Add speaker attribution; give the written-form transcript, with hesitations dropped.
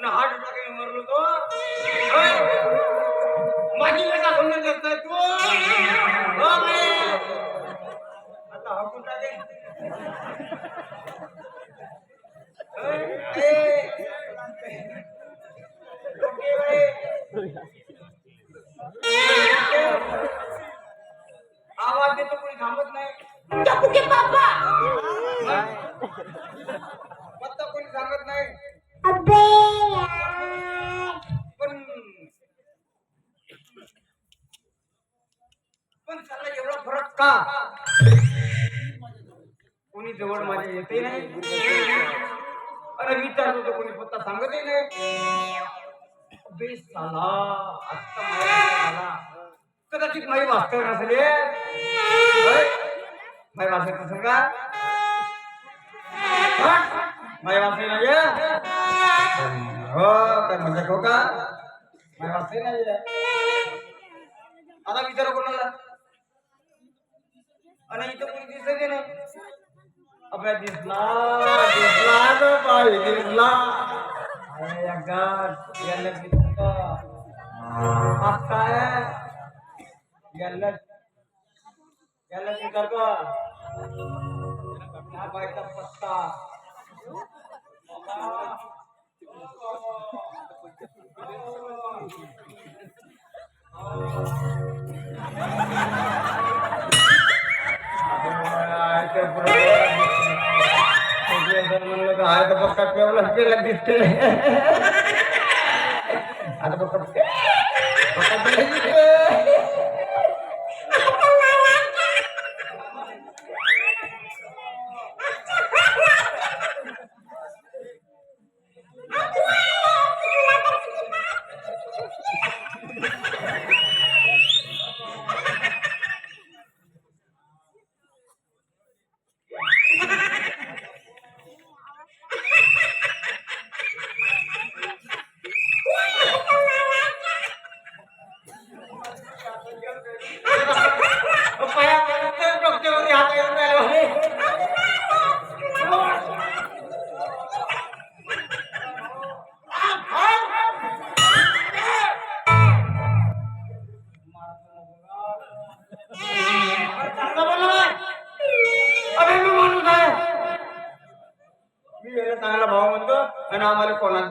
Speaker 1: अपना heart attack येऊन मरलो तो माझी लेखा समजून करतोय तू आता हाकून टाके आवाज देतो कोणी थांबत नाही पत्ता कोणी सांगत नाही पण त्याला एवढा फरक का कोणी जवळ माझ्या येते नाही अरे विचारतो तर कोणी पत्ता सांगतही नाही बेस झाला आत्ता मला कदाचित माझी वास्तव नसेल माझी वास्तव नसेल का माझी वास्तव नाही हो काय म्हणजे हो का माझी वास्तव नाही आता विचार कोणाला आणि इथं कोणी दिसत नाही आपल्या दिसला तो पाहिजे दिसला याला दिसत काय याला विचार का हा बायचा पत्ता आता पक्का केवढा केला दिसते आता पक्का चांगला भाव म्हणतो आणि आम्हाला कोणाला